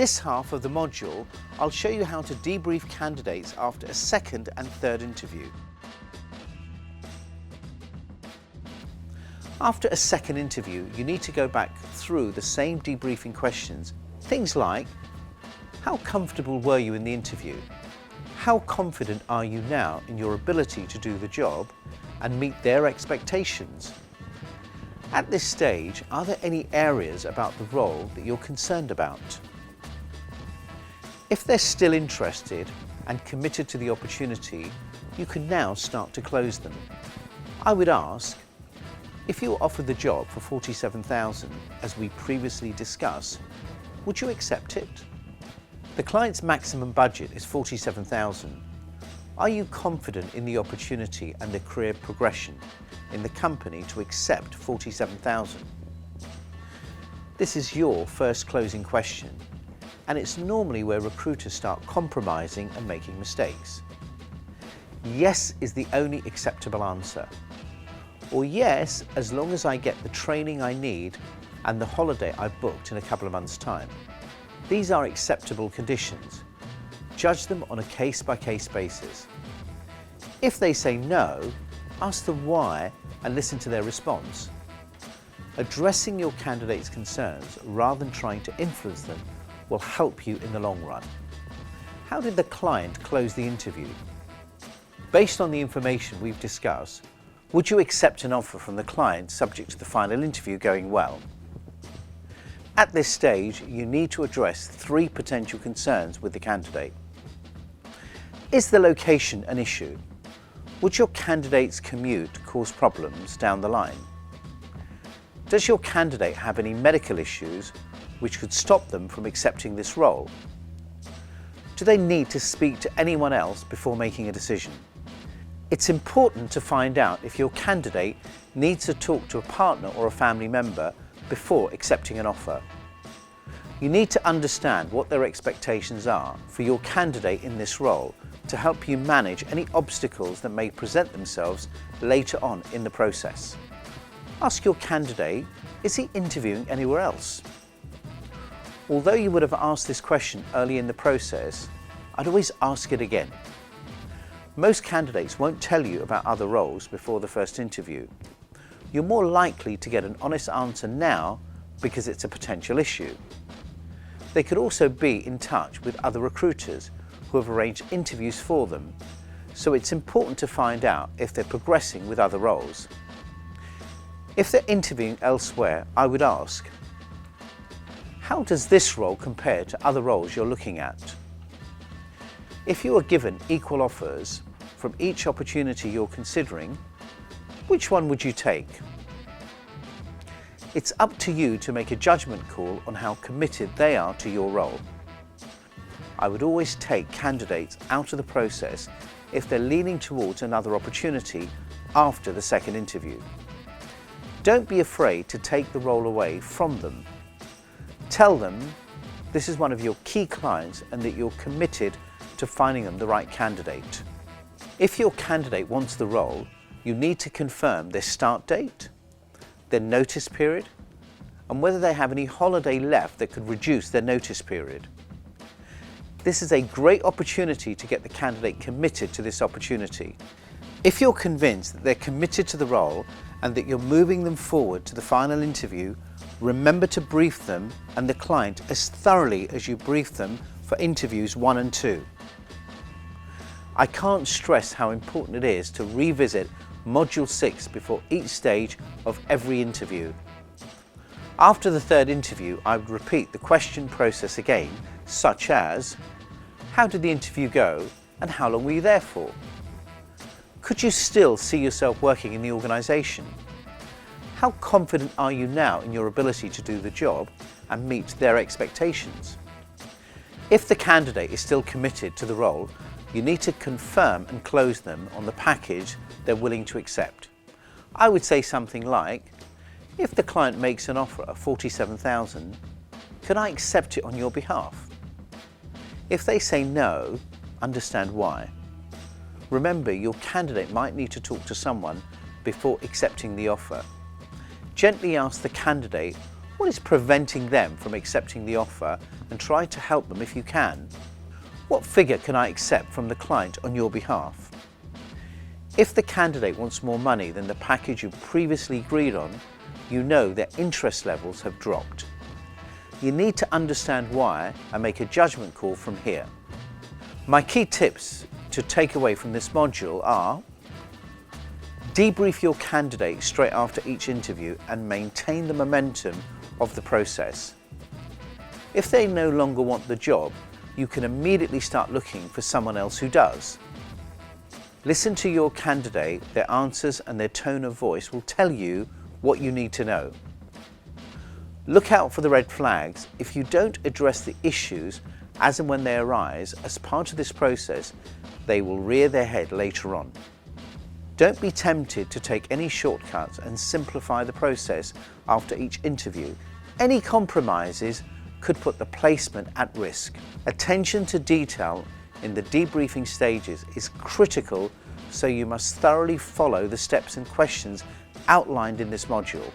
this half of the module, I'll show you how to debrief candidates after a second and third interview. After a second interview, you need to go back through the same debriefing questions. Things like, how comfortable were you in the interview? How confident are you now in your ability to do the job and meet their expectations? At this stage, are there any areas about the role that you're concerned about? If they're still interested and committed to the opportunity, you can now start to close them. I would ask, if you were offered the job for $47,000, as we previously discussed, would you accept it? The client's maximum budget is $47,000. Are you confident in the opportunity and the career progression in the company to accept $47,000? This is your first closing question, and it's normally where recruiters start compromising and making mistakes. Yes is the only acceptable answer. Or yes, as long as I get the training I need and the holiday I've booked in a couple of months' time. These are acceptable conditions. Judge them on a case-by-case basis. If they say no, ask them why and listen to their response. Addressing your candidate's concerns rather than trying to influence them will help you in the long run. How did the client close the interview? Based on the information we've discussed, would you accept an offer from the client subject to the final interview going well? At this stage, you need to address 3 potential concerns with the candidate. Is the location an issue? Would your candidate's commute cause problems down the line? Does your candidate have any medical issues which could stop them from accepting this role? Do they need to speak to anyone else before making a decision? It's important to find out if your candidate needs to talk to a partner or a family member before accepting an offer. You need to understand what their expectations are for your candidate in this role to help you manage any obstacles that may present themselves later on in the process. Ask your candidate, is he interviewing anywhere else? Although you would have asked this question early in the process, I'd always ask it again. Most candidates won't tell you about other roles before the first interview. You're more likely to get an honest answer now because it's a potential issue. They could also be in touch with other recruiters who have arranged interviews for them, so it's important to find out if they're progressing with other roles. If they're interviewing elsewhere, I would ask, how does this role compare to other roles you're looking at? If you are given equal offers from each opportunity you're considering, which one would you take? It's up to you to make a judgment call on how committed they are to your role. I would always take candidates out of the process if they're leaning towards another opportunity after the second interview. Don't be afraid to take the role away from them. Tell them this is one of your key clients and that you're committed to finding them the right candidate. If your candidate wants the role, you need to confirm their start date, their notice period, and whether they have any holiday left that could reduce their notice period. This is a great opportunity to get the candidate committed to this opportunity. If you're convinced that they're committed to the role and that you're moving them forward to the final interview, remember to brief them and the client as thoroughly as you brief them for interviews 1 and 2. I can't stress how important it is to revisit Module 6 before each stage of every interview. After the third interview, I would repeat the question process again, such as, how did the interview go and how long were you there for? Could you still see yourself working in the organisation? How confident are you now in your ability to do the job and meet their expectations? If the candidate is still committed to the role, you need to confirm and close them on the package they're willing to accept. I would say something like, if the client makes an offer of $47,000, can I accept it on your behalf? If they say no, understand why. Remember, your candidate might need to talk to someone before accepting the offer. Gently ask the candidate What is preventing them from accepting the offer, and try to help them if you can? What figure can I accept from the client on your behalf? If the candidate wants more money than the package you previously agreed on, you know their interest levels have dropped. You need to understand why and make a judgment call from here. My key tips to take away from this module are: debrief your candidate straight after each interview and maintain the momentum of the process. If they no longer want the job, you can immediately start looking for someone else who does. Listen to your candidate. Their answers and their tone of voice will tell you what you need to know. Look out for the red flags. If you don't address the issues as and when they arise as part of this process, they will rear their head later on. Don't be tempted to take any shortcuts and simplify the process after each interview. Any compromises could put the placement at risk. Attention to detail in the debriefing stages is critical, so you must thoroughly follow the steps and questions outlined in this module.